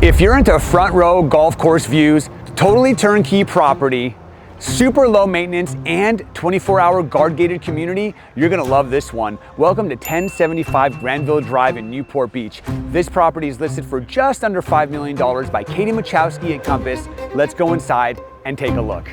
If you're into front row golf course views, totally turnkey property, super low maintenance, and 24-hour guard gated community, you're gonna love this one. Welcome to 1075 Granville Drive in Newport Beach. This property is listed for just under $5 million by Katie Machoskie at Compass. Let's go inside and take a look.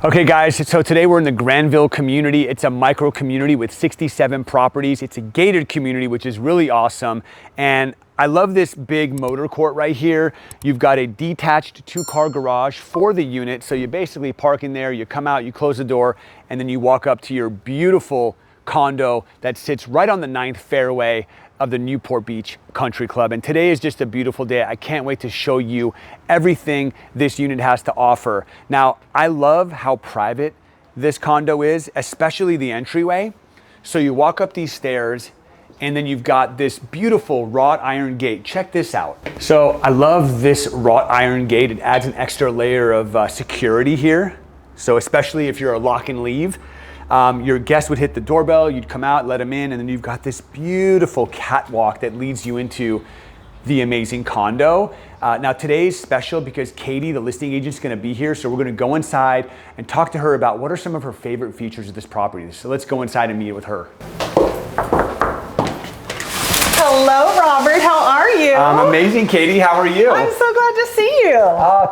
Okay guys, so today we're in the Granville Community. It's a micro community with 67 properties. It's a gated community, which is really awesome. And I love this big motor court right here. You've got a detached 2-car garage for the unit. So you basically park in there, you come out, you close the door, and then you walk up to your beautiful condo that sits right on the 9th fairway of the Newport Beach Country Club. And today is just a beautiful day. I can't wait to show you everything this unit has to offer. Now, I love how private this condo is, especially the entryway. So you walk up these stairs and then you've got this beautiful wrought iron gate. Check this out. So I love this wrought iron gate. It adds an extra layer of security here. So especially if you're a lock and leave, your guest would hit the doorbell, you'd come out, let them in, and then you've got this beautiful catwalk that leads you into the amazing condo. Now today's special because Katie, the listing agent, is gonna be here, so we're gonna go inside and talk to her about what are some of her favorite features of this property. So let's go inside and meet with her. Hello, Robert. How are you? I'm amazing, Katie. How are you? I'm so glad to see you.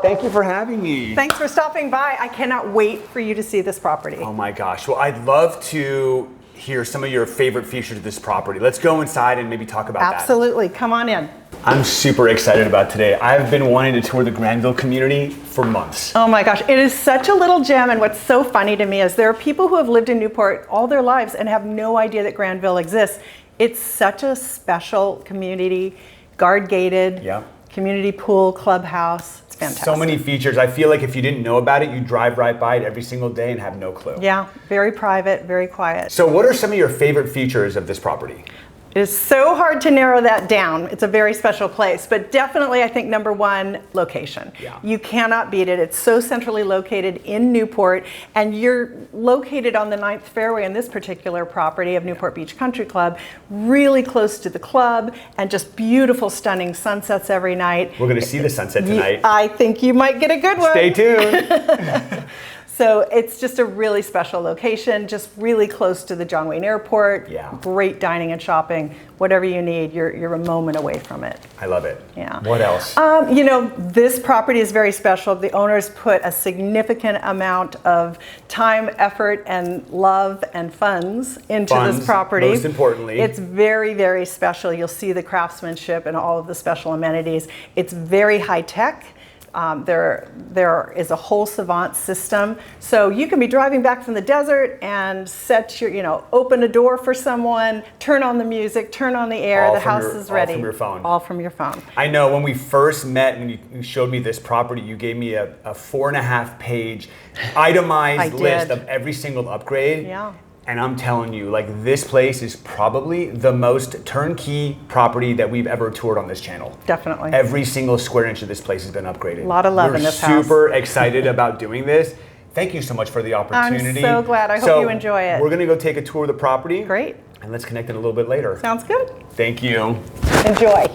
Thank you for having me. Thanks for stopping by. I cannot wait for you to see this property. Oh my gosh. Well, I'd love to hear some of your favorite features of this property. Let's go inside and maybe talk about that. Absolutely. Come on in. I'm super excited about today. I've been wanting to tour the Granville community for months. Oh my gosh, it is such a little gem, and what's so funny to me is there are people who have lived in Newport all their lives and have no idea that Granville exists. It's such a special community, guard gated, community pool, clubhouse. It's fantastic. So many features. I feel like if you didn't know about it, you drive right by it every single day and have no clue. Yeah, very private, very quiet. So what are some of your favorite features of this property? It is so hard to narrow that down. It's a very special place, but definitely I think number one, location. Yeah. You cannot beat it. It's so centrally located in Newport, and you're located on the 9th fairway in this particular property of Newport Beach Country Club, really close to the club, and just beautiful, stunning sunsets every night. We're gonna see the sunset tonight. I think you might get a good one. Stay tuned. So it's just a really special location, just really close to the John Wayne Airport. Yeah. Great dining and shopping. Whatever you need, you're a moment away from it. I love it. Yeah. What else? You know, this property is very special. The owners put a significant amount of time, effort, and love and funds into this property. Most importantly. It's very, very special. You'll see the craftsmanship and all of the special amenities. It's very high tech. There is a whole Savant system. So you can be driving back from the desert and set your, open a door for someone, turn on the music, turn on the air, the house is ready. All from your phone. All from your phone. I know when we first met and you showed me this property, you gave me a 4.5-page itemized list of every single upgrade. Yeah. And I'm telling you, like, this place is probably the most turnkey property that we've ever toured on this channel. Definitely. Every single square inch of this place has been upgraded. A lot of love in this house. We're super excited about doing this. Thank you so much for the opportunity. I'm so glad. I hope you enjoy it. We're gonna go take a tour of the property. Great. And let's connect in a little bit later. Sounds good. Thank you. Enjoy.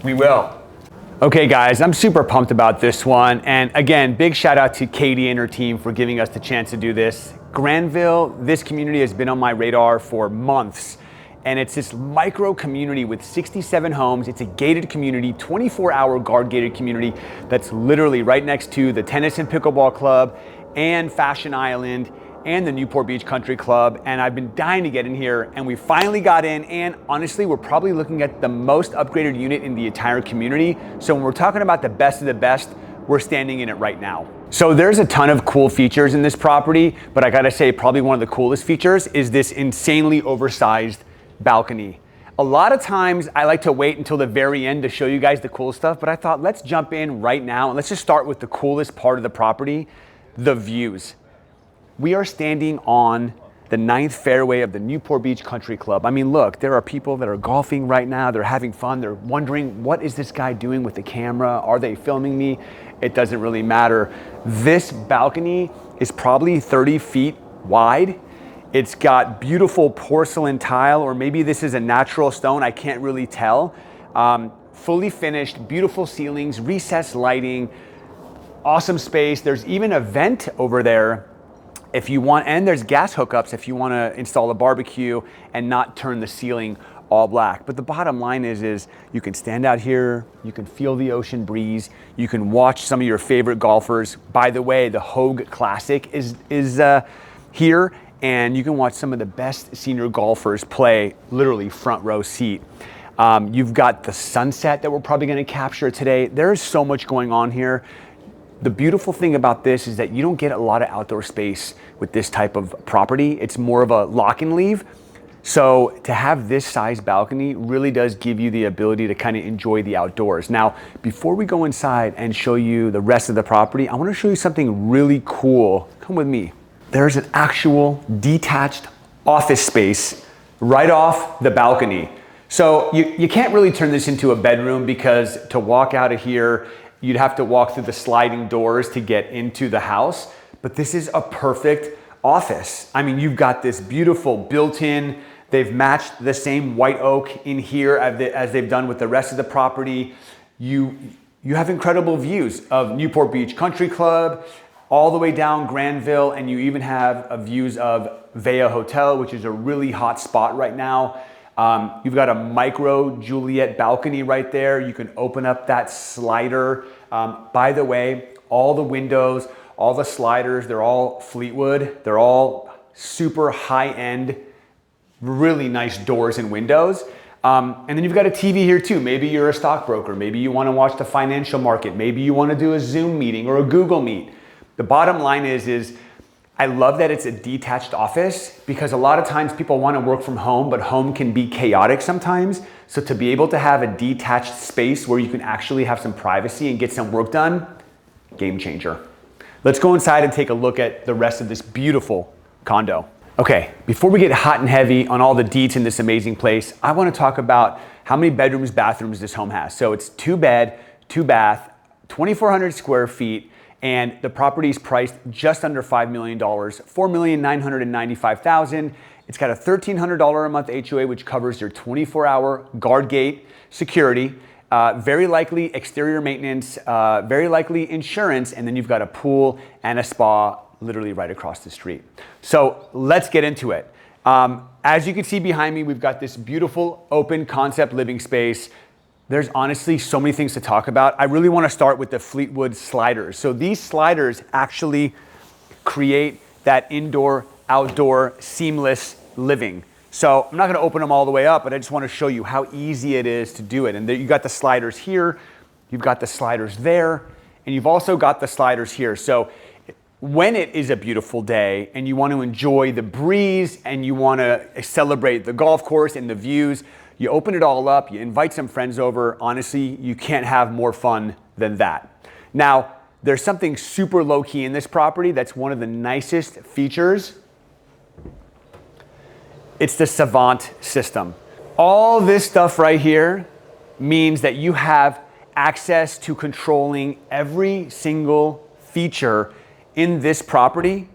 We will. Okay guys, I'm super pumped about this one. And again, big shout out to Katie and her team for giving us the chance to do this. Granville, this community has been on my radar for months. And it's this micro community with 67 homes. It's a gated community, 24-hour guard gated community that's literally right next to the tennis and pickleball club and Fashion Island and the Newport Beach Country Club. And I've been dying to get in here, and we finally got in. And honestly, we're probably looking at the most upgraded unit in the entire community. So when we're talking about the best of the best, we're standing in it right now. So there's a ton of cool features in this property, but I gotta say probably one of the coolest features is this insanely oversized balcony. A lot of times I like to wait until the very end to show you guys the cool stuff, but I thought let's jump in right now and let's just start with the coolest part of the property, the views. We are standing on the 9th fairway of the Newport Beach Country Club. I mean, look, there are people that are golfing right now. They're having fun. They're wondering, what is this guy doing with the camera? Are they filming me? It doesn't really matter. This balcony is probably 30 feet wide. It's got beautiful porcelain tile, or maybe this is a natural stone, I can't really tell. Fully finished, beautiful ceilings, recessed lighting, awesome space. There's even a vent over there if you want, and there's gas hookups if you want to install a barbecue and not turn the ceiling all black. But the bottom line is you can stand out here, you can feel the ocean breeze, you can watch some of your favorite golfers. By the way, the Hogue Classic is here, and you can watch some of the best senior golfers play, literally front row seat. You've got the sunset that we're probably going to capture today. There's so much going on here. The beautiful thing about this is that you don't get a lot of outdoor space with this type of property. It's more of a lock and leave. So to have this size balcony really does give you the ability to kind of enjoy the outdoors. Now, before we go inside and show you the rest of the property, I want to show you something really cool. Come with me. There's an actual detached office space right off the balcony. So you can't really turn this into a bedroom, because to walk out of here, you'd have to walk through the sliding doors to get into the house. But this is a perfect office. I mean, you've got this beautiful built-in, they've matched the same white oak in here as they've done with the rest of the property. You have incredible views of Newport Beach Country Club, all the way down Granville, and you even have views of Vea Hotel, which is a really hot spot right now. You've got a micro Juliet balcony right there. You can open up that slider. By the way, all the windows, all the sliders, they're all Fleetwood. They're all super high-end, really nice doors and windows. And then you've got a TV here too. Maybe you're a stockbroker. Maybe you want to watch the financial market. Maybe you want to do a Zoom meeting or a Google Meet. The bottom line is I love that it's a detached office, because a lot of times people want to work from home, but home can be chaotic sometimes. So to be able to have a detached space where you can actually have some privacy and get some work done, game changer. Let's go inside and take a look at the rest of this beautiful condo. Okay, before we get hot and heavy on all the deets in this amazing place, I want to talk about how many bedrooms, bathrooms this home has. So it's 2 bed, 2 bath, 2,400 square feet, and the property is priced just under $5 million, $4,995,000. It's got a $1,300 a month HOA, which covers your 24-hour guard gate security, very likely exterior maintenance, very likely insurance, and then you've got a pool and a spa literally right across the street. So let's get into it. As you can see behind me, we've got this beautiful open concept living space. There's honestly so many things to talk about. I really want to start with the Fleetwood sliders. So these sliders actually create that indoor, outdoor, seamless living. So I'm not going to open them all the way up, but I just want to show you how easy it is to do it. And you got the sliders here, you've got the sliders there, and you've also got the sliders here. So when it is a beautiful day and you want to enjoy the breeze and you want to celebrate the golf course and the views, you open it all up, you invite some friends over. Honestly, you can't have more fun than that. Now, there's something super low key in this property that's one of the nicest features. It's the Savant System. All this stuff right here means that you have access to controlling every single feature in this property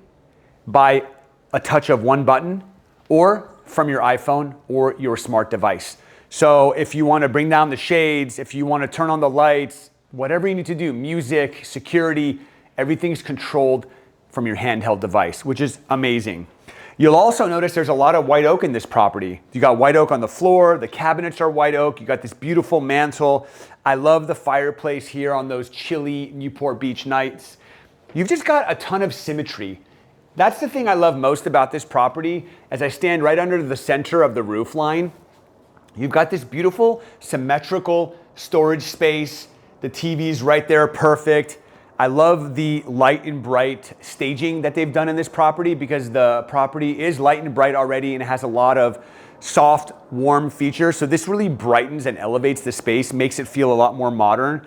by a touch of one button, or from your iPhone or your smart device. So if you want to bring down the shades, if you want to turn on the lights, whatever you need to do, music, security, everything's controlled from your handheld device, which is amazing. You'll also notice there's a lot of white oak in this property. You got white oak on the floor, the cabinets are white oak, you got this beautiful mantle. I love the fireplace here on those chilly Newport Beach nights. You've just got a ton of symmetry. That's the thing I love most about this property. As I stand right under the center of the roof line, you've got this beautiful symmetrical storage space. The TV's right there, perfect. I love the light and bright staging that they've done in this property, because the property is light and bright already and it has a lot of soft, warm features. So this really brightens and elevates the space, makes it feel a lot more modern.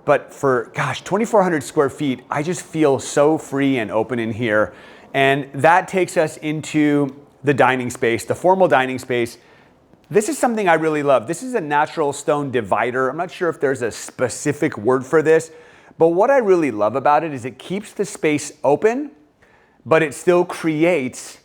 But for, gosh, 2,400 square feet, I just feel so free and open in here. And that takes us into the dining space, the formal dining space. This is something I really love. This is a natural stone divider. I'm not sure if there's a specific word for this, but what I really love about it is it keeps the space open, but it still creates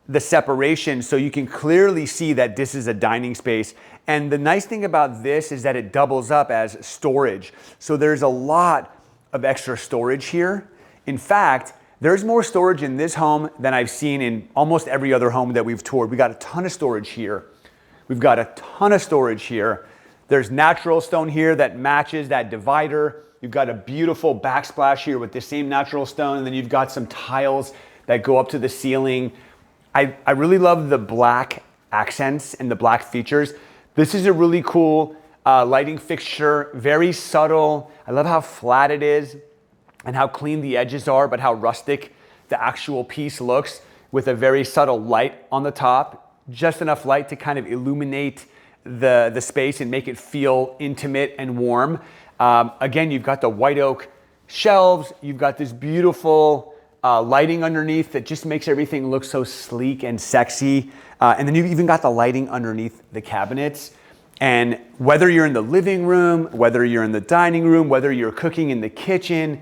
the separation so you can clearly see that this is a dining space. And the nice thing about this is that it doubles up as storage. So there's a lot of extra storage here. In fact, there's more storage in this home than I've seen in almost every other home that we've toured. We got a ton of storage here. We've got a ton of storage here. There's natural stone here that matches that divider. You've got a beautiful backsplash here with the same natural stone, and then you've got some tiles that go up to the ceiling. I really love the black accents and the black features. This is a really cool lighting fixture, very subtle. I love how flat it is and how clean the edges are, but how rustic the actual piece looks, with a very subtle light on the top, just enough light to kind of illuminate the space and make it feel intimate and warm. Again, you've got the white oak shelves. You've got this beautiful lighting underneath that just makes everything look so sleek and sexy. And then you've even got the lighting underneath the cabinets. And whether you're in the living room, whether you're in the dining room, whether you're cooking in the kitchen,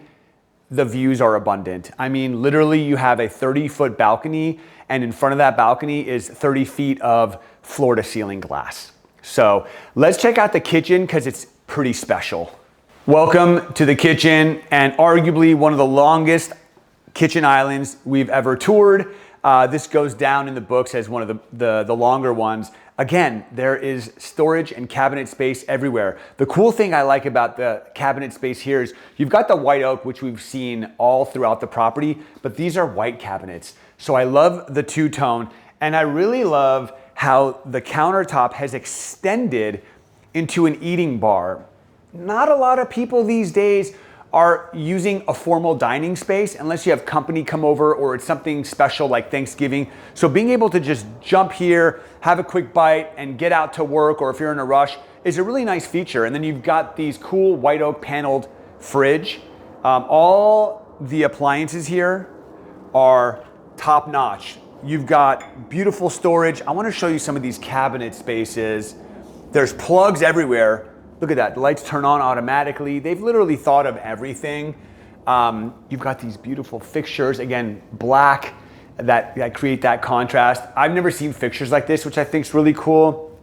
the views are abundant. I mean, literally you have a 30-foot balcony, and in front of that balcony is 30 feet of floor to ceiling glass. So let's check out the kitchen because it's pretty special. Welcome to the kitchen, and arguably one of the longest kitchen islands we've ever toured. This goes down in the books as one of the longer ones. Again, there is storage and cabinet space everywhere. The cool thing I like about the cabinet space here is you've got the white oak, which we've seen all throughout the property, but these are white cabinets. So I love the two-tone, and I really love how the countertop has extended into an eating bar. Not a lot of people these days are using a formal dining space unless you have company come over or it's something special like Thanksgiving. So being able to just jump here, have a quick bite, and get out to work, or if you're in a rush, is a really nice feature. And then you've got these cool white oak paneled fridge. All the appliances here are top notch. You've got beautiful storage. I want to show you some of these cabinet spaces. There's plugs everywhere. Look at that, the lights turn on automatically. They've literally thought of everything. You've got these beautiful fixtures, again, black, that create that contrast. I've never seen fixtures like this, which I think is really cool.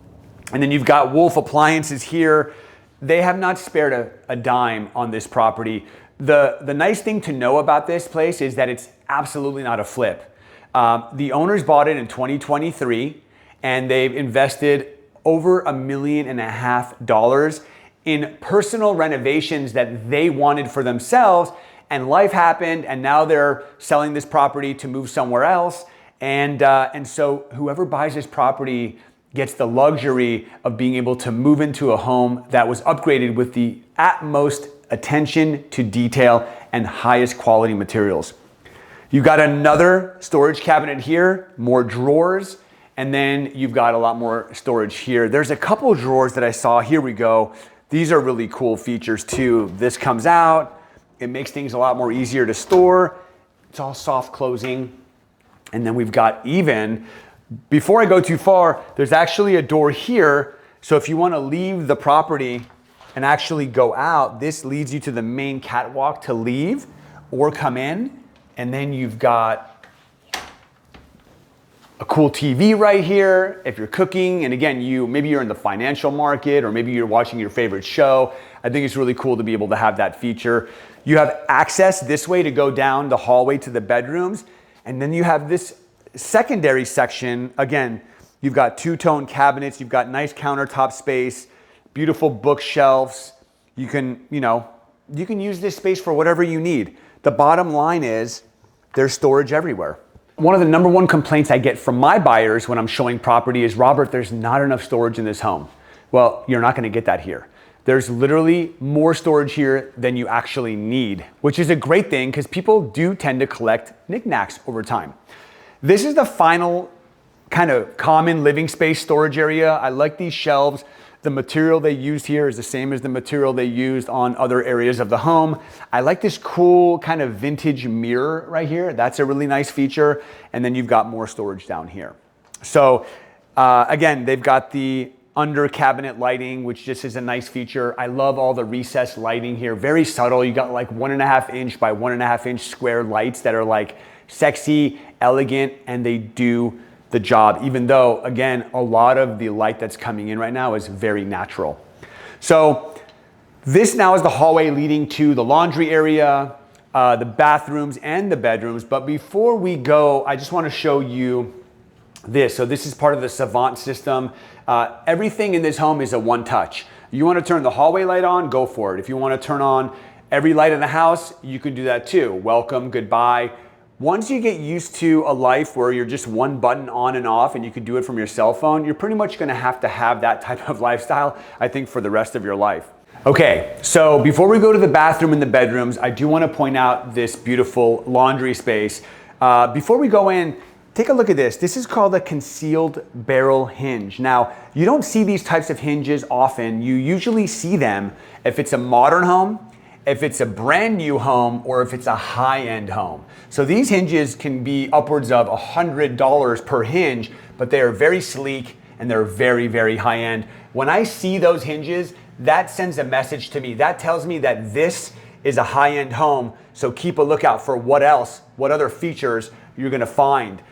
And then you've got Wolf appliances here. They have not spared a dime on this property. The nice thing to know about this place is that it's absolutely not a flip. The owners bought it in 2023, and they've invested over $1.5 million in personal renovations that they wanted for themselves, and life happened, and now they're selling this property to move somewhere else. And so whoever buys this property gets the luxury of being able to move into a home that was upgraded with the utmost attention to detail and highest quality materials. You've got another storage cabinet here, more drawers, and then you've got a lot more storage here. There's a couple drawers that I saw. Here we go. These are really cool features too. This comes out. It makes things a lot more easier to store. It's all soft closing. And then we've got even, before I go too far, there's actually a door here. So if you want to leave the property and actually go out, this leads you to the main catwalk to leave or come in. And then you've got a cool TV right here if you're cooking, and again, maybe you're in the financial market, or maybe you're watching your favorite show. I think it's really cool to be able to have that feature. You have access this way to go down the hallway to the bedrooms, and then you have this secondary section. Again, you've got two-tone cabinets, you've got nice countertop space, beautiful bookshelves. You can use this space for whatever you need. The bottom line is there's storage everywhere. One of the number one complaints I get from my buyers when I'm showing property is, Robert, there's not enough storage in this home. Well, you're not going to get that here. There's literally more storage here than you actually need, which is a great thing because people do tend to collect knickknacks over time. This is the final kind of common living space storage area. I like these shelves. The material they used here is the same as the material they used on other areas of the home. I like this cool kind of vintage mirror right here. That's a really nice feature. And then you've got more storage down here. So again, they've got the under cabinet lighting, which just is a nice feature. I love all the recessed lighting here. Very subtle. You got like 1.5 inch by 1.5 inch square lights that are like sexy, elegant, and they do the job, even though, again, a lot of the light that's coming in right now is very natural. So this now is the hallway leading to the laundry area, the bathrooms and the bedrooms. But before we go, I just want to show you this. So this is part of the Savant system. Everything in this home is a one touch. You want to turn the hallway light on, go for it. If you want to turn on every light in the house, you can do that too. Welcome, goodbye. Once you get used to a life where you're just one button on and off and you can do it from your cell phone, you're pretty much going to have that type of lifestyle, I think, for the rest of your life. Okay, so before we go to the bathroom and the bedrooms, I do want to point out this beautiful laundry space. Before we go in, take a look at this. This is called a concealed barrel hinge. Now, you don't see these types of hinges often. You usually see them if it's a modern home, if it's a brand new home, or if it's a high-end home. So these hinges can be upwards of $100 per hinge, but they are very sleek and they're very, very high-end. When I see those hinges, that sends a message to me. That tells me that this is a high-end home, so keep a lookout for what other features you're gonna find.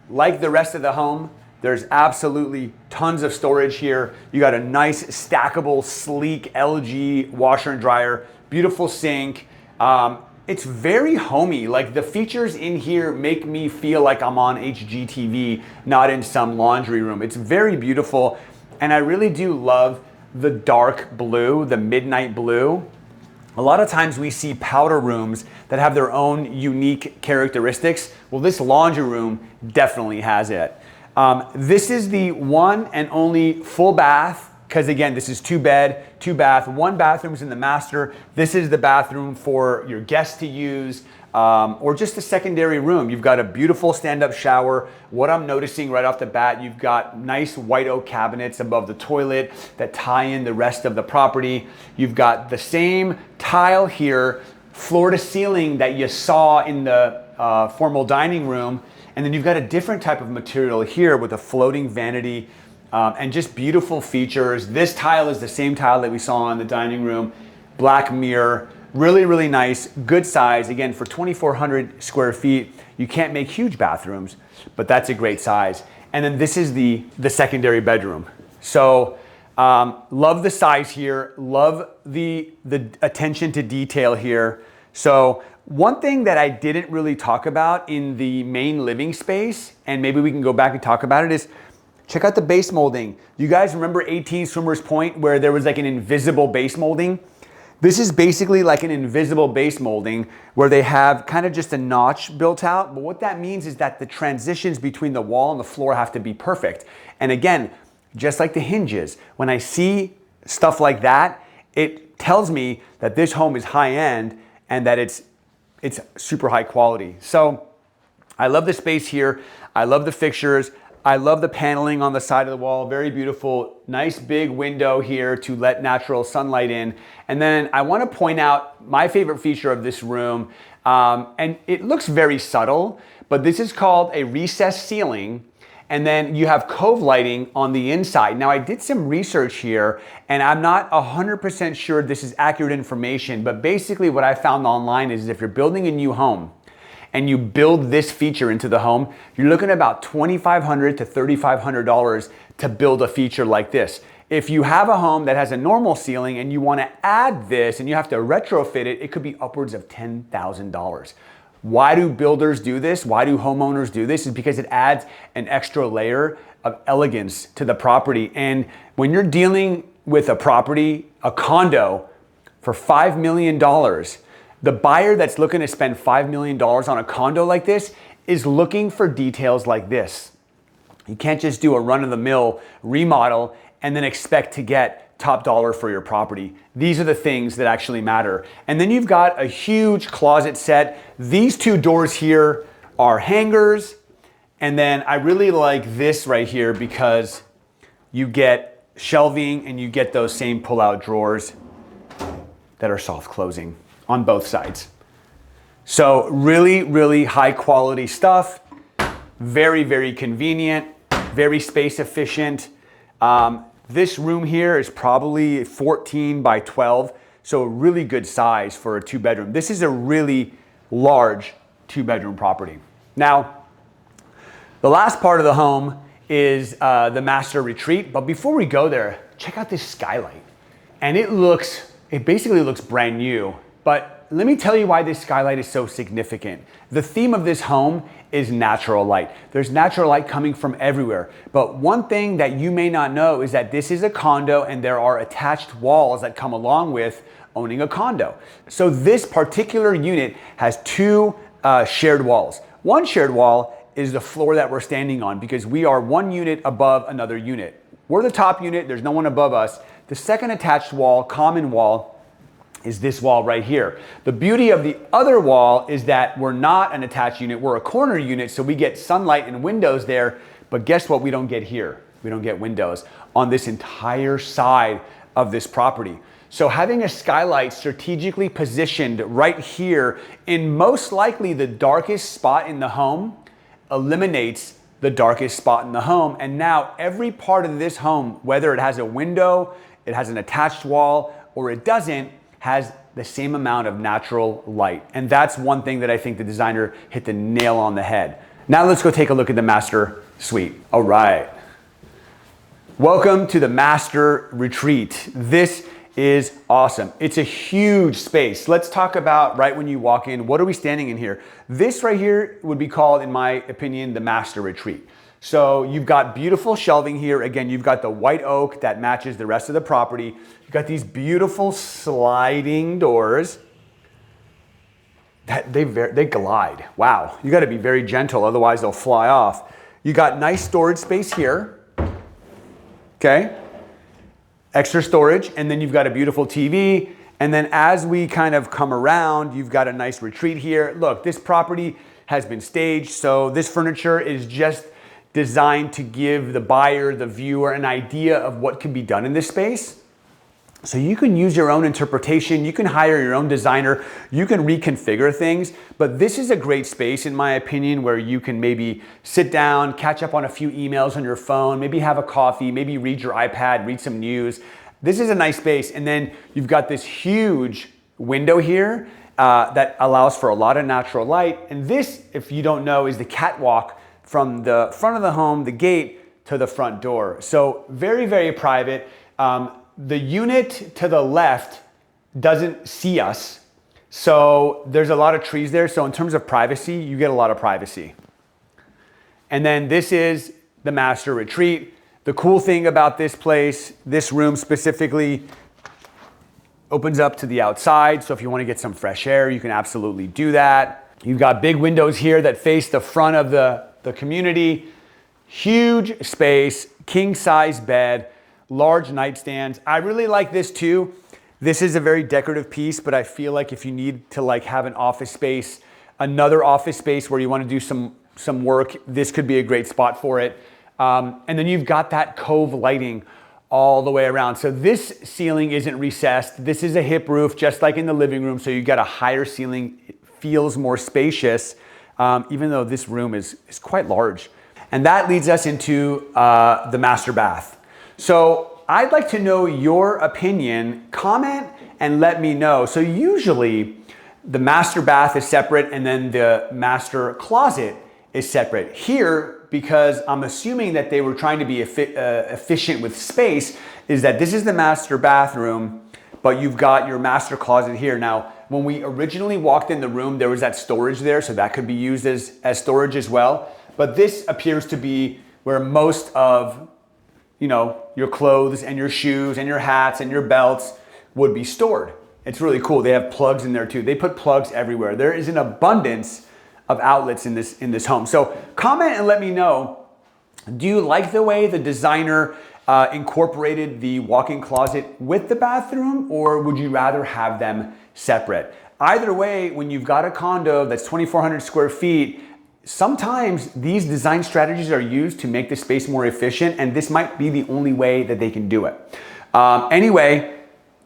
Like the rest of the home, there's absolutely tons of storage here. You got a nice stackable, sleek LG washer and dryer, beautiful sink. It's very homey. Like the features in here make me feel like I'm on HGTV, not in some laundry room. It's very beautiful. And I really do love the dark blue, the midnight blue. A lot of times we see powder rooms that have their own unique characteristics. Well, this laundry room definitely has it. This is the one and only full bath, because again, this is 2 bed, 2 bath, 1 bathroom's in the master. This is the bathroom for your guests to use, or just a secondary room. You've got a beautiful stand-up shower. What I'm noticing right off the bat, you've got nice white oak cabinets above the toilet that tie in the rest of the property. You've got the same tile here, floor to ceiling, that you saw in the formal dining room. And then you've got a different type of material here with a floating vanity and just beautiful features. This tile is the same tile that we saw in the dining room. Black mirror, really, really nice, good size. Again, for 2,400 square feet, you can't make huge bathrooms, but that's a great size. And then this is the secondary bedroom. So love the size here, love the attention to detail here. So one thing that I didn't really talk about in the main living space, and maybe we can go back and talk about it, is check out the base molding. You guys remember 18 Swimmers Point where there was like an invisible base molding? This is basically like an invisible base molding where they have kind of just a notch built out. But what that means is that the transitions between the wall and the floor have to be perfect. And again, just like the hinges, when I see stuff like that, it tells me that this home is high end and that it's super high quality. So I love the space here. I love the fixtures. I love the paneling on the side of the wall. Very beautiful, nice big window here to let natural sunlight in. And then I want to point out my favorite feature of this room. And it looks very subtle, but this is called a recessed ceiling. And then you have cove lighting on the inside. Now I did some research here and I'm not 100% sure this is accurate information, but basically what I found online is if you're building a new home and you build this feature into the home, you're looking at about $2,500 to $3,500 to build a feature like this. If you have a home that has a normal ceiling and you want to add this and you have to retrofit it, it could be upwards of $10,000. Why do builders do this? Why do homeowners do this? Is because it adds an extra layer of elegance to the property. And when you're dealing with a property, a condo, for $5 million, the buyer that's looking to spend $5 million on a condo like this is looking for details like this. You can't just do a run-of-the-mill remodel and then expect to get top dollar for your property. These are the things that actually matter. And then you've got a huge closet set. These 2 doors here are hangers. And then I really like this right here because you get shelving and you get those same pull-out drawers that are soft closing on both sides. So really, really high quality stuff. Very, very convenient, very space efficient. This room here is probably 14 by 12, so a really good size for a 2-bedroom. This is a really large 2-bedroom property. Now, the last part of the home is the master retreat, but before we go there, check out this skylight. And it basically looks brand new, but let me tell you why this skylight is so significant. The theme of this home is natural light. There's natural light coming from everywhere. But one thing that you may not know is that this is a condo and there are attached walls that come along with owning a condo. So this particular unit has 2 shared walls. One shared wall is the floor that we're standing on because we are 1 unit above another unit. We're the top unit, there's no one above us. The second attached wall, common wall, is this wall right here. The beauty of the other wall is that we're not an attached unit, we're a corner unit, so we get sunlight and windows there, but guess what we don't get here? We don't get windows on this entire side of this property. So having a skylight strategically positioned right here in most likely the darkest spot in the home eliminates the darkest spot in the home, and now every part of this home, whether it has a window, it has an attached wall, or it doesn't, has the same amount of natural light. And that's one thing that I think the designer hit the nail on the head. Now let's go take a look at the master suite. All right. Welcome to the master retreat. This is awesome. It's a huge space. Let's talk about right when you walk in, what are we standing in here? This right here would be called, in my opinion, the master retreat. So you've got beautiful shelving here. Again, you've got the white oak that matches the rest of the property. You've got these beautiful sliding doors that they glide. Wow, you got to be very gentle, otherwise they'll fly off. You got nice storage space here. Okay, extra storage, and then you've got a beautiful TV. And then as we kind of come around, you've got a nice retreat here. Look, this property has been staged, so this furniture is just designed to give the buyer, the viewer, an idea of what can be done in this space. So you can use your own interpretation, you can hire your own designer, you can reconfigure things, but this is a great space, in my opinion, where you can maybe sit down, catch up on a few emails on your phone, maybe have a coffee, maybe read your iPad, read some news. This is a nice space. And then you've got this huge window here that allows for a lot of natural light. And this, if you don't know, is the catwalk from the front of the home, the gate, to the front door. So very, very private. The unit to the left doesn't see us. So there's a lot of trees there. So in terms of privacy, you get a lot of privacy. And then this is the master retreat. The cool thing about this place, this room specifically, opens up to the outside. So if you want to get some fresh air, you can absolutely do that. You've got big windows here that face the front of the community. Huge space, king size bed, large nightstands. I really like this too. This is a very decorative piece, but I feel like if you need to like have an office space, another office space where you want to do some work, this could be a great spot for it. And then you've got that cove lighting all the way around. So this ceiling isn't recessed. This is a hip roof, just like in the living room. So you've got a higher ceiling. It feels more spacious, even though this room is quite large. And that leads us into the master bath. So I'd like to know your opinion. Comment and let me know. So usually the master bath is separate and then the master closet is separate. Here, because I'm assuming that they were trying to be efficient with space, is that this is the master bathroom, but you've got your master closet here. Now, when we originally walked in the room, there was that storage there, so that could be used as storage as well. But this appears to be where most of, your clothes and your shoes and your hats and your belts would be stored. It's really cool. They have plugs in there too. They put plugs everywhere. There is an abundance of outlets in this home. So comment and let me know, do you like the way the designer incorporated the walk-in closet with the bathroom, or would you rather have them separate? Either way, when you've got a condo that's 2,400 square feet, sometimes these design strategies are used to make the space more efficient, and this might be the only way that they can do it. Anyway,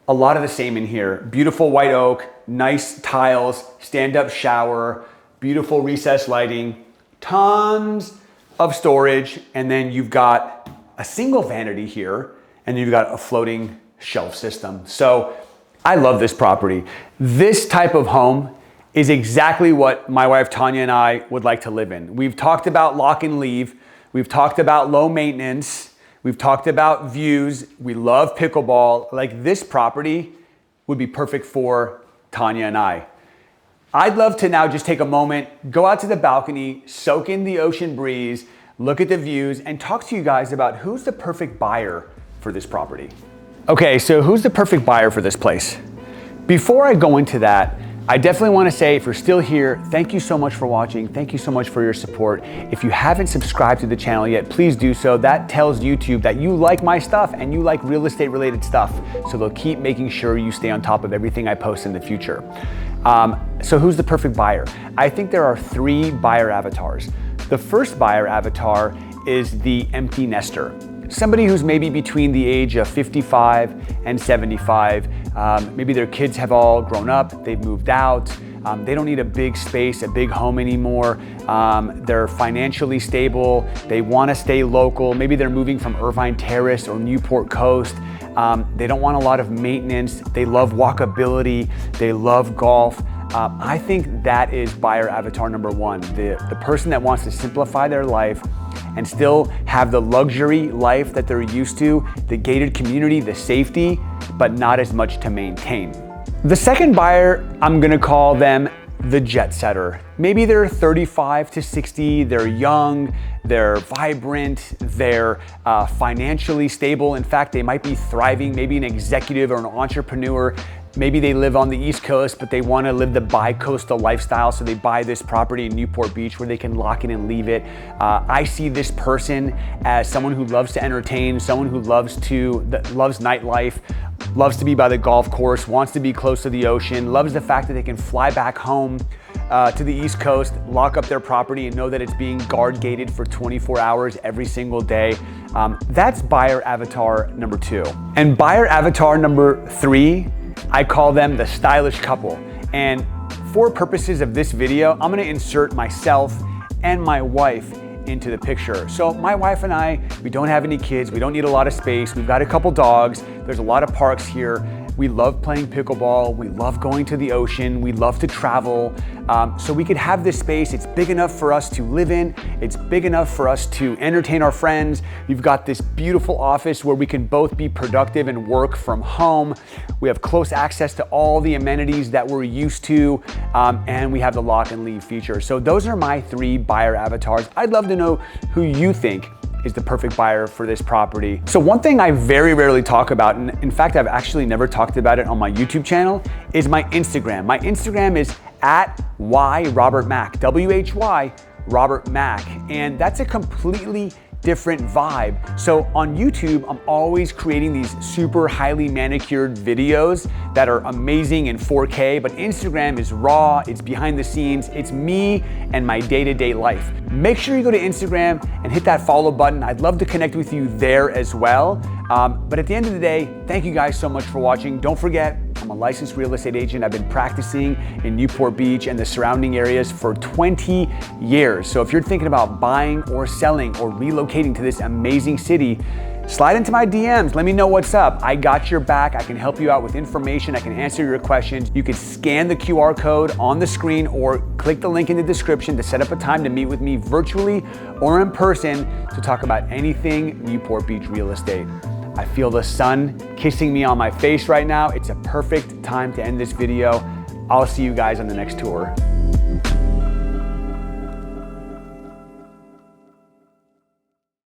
a lot of the same in here. Beautiful white oak, nice tiles, stand-up shower, beautiful recessed lighting, tons of storage, and then you've got a single vanity here, and you've got a floating shelf system. So I love this property. This type of home is exactly what my wife Tanya and I would like to live in. We've talked about lock and leave. We've talked about low maintenance. We've talked about views. We love pickleball. Like, this property would be perfect for Tanya and I. I'd love to now just take a moment, go out to the balcony, soak in the ocean breeze, look at the views, and talk to you guys about who's the perfect buyer for this property. Okay, so who's the perfect buyer for this place? Before I go into that, I definitely want to say, if you're still here, thank you so much for watching. Thank you so much for your support. If you haven't subscribed to the channel yet, please do so. That tells YouTube that you like my stuff and you like real estate related stuff. So they'll keep making sure you stay on top of everything I post in the future. So who's the perfect buyer? I think there are 3 buyer avatars. The first buyer avatar is the empty nester. Somebody who's maybe between the age of 55 and 75. Maybe their kids have all grown up, they've moved out, they don't need a big space, a big home anymore. They're financially stable, they want to stay local. Maybe they're moving from Irvine Terrace or Newport Coast. They don't want a lot of maintenance. They love walkability, they love golf. I think that is buyer avatar number 1, the person that wants to simplify their life and still have the luxury life that they're used to, the gated community, the safety, but not as much to maintain. The second buyer, I'm gonna call them the jet setter. Maybe they're 35 to 60, they're young, they're vibrant, they're financially stable. In fact, they might be thriving, maybe an executive or an entrepreneur. Maybe they live on the East Coast, but they want to live the bi-coastal lifestyle, so they buy this property in Newport Beach where they can lock in and leave it. I see this person as someone who loves to entertain, someone who loves nightlife, loves to be by the golf course, wants to be close to the ocean, loves the fact that they can fly back home to the East Coast, lock up their property and know that it's being guard gated for 24 hours every single day. That's buyer avatar number 2. And buyer avatar number 3, I call them the stylish couple. And for purposes of this video, I'm gonna insert myself and my wife into the picture. So my wife and I, we don't have any kids, we don't need a lot of space, we've got a couple dogs, there's a lot of parks here. We love playing pickleball, we love going to the ocean, we love to travel. So we could have this space, it's big enough for us to live in, it's big enough for us to entertain our friends. We've got this beautiful office where we can both be productive and work from home. We have close access to all the amenities that we're used to, and we have the lock and leave feature. So those are my 3 buyer avatars. I'd love to know who you think is the perfect buyer for this property. So one thing I very rarely talk about, and in fact, I've actually never talked about it on my YouTube channel, is my Instagram. My Instagram is @WhyRobertMack, WHY Robert Mack. And that's a completely different vibe. So on YouTube, I'm always creating these super highly manicured videos that are amazing in 4K, but Instagram is raw, it's behind the scenes, it's me and my day-to-day life. Make sure you go to Instagram and hit that follow button. I'd love to connect with you there as well. But at the end of the day, thank you guys so much for watching. Don't forget, I'm a licensed real estate agent. I've been practicing in Newport Beach and the surrounding areas for 20 years. So if you're thinking about buying or selling or relocating to this amazing city, slide into my DMs. Let me know what's up. I got your back. I can help you out with information. I can answer your questions. You can scan the QR code on the screen or click the link in the description to set up a time to meet with me virtually or in person to talk about anything Newport Beach real estate. I feel the sun kissing me on my face right now. It's a perfect time to end this video. I'll see you guys on the next tour.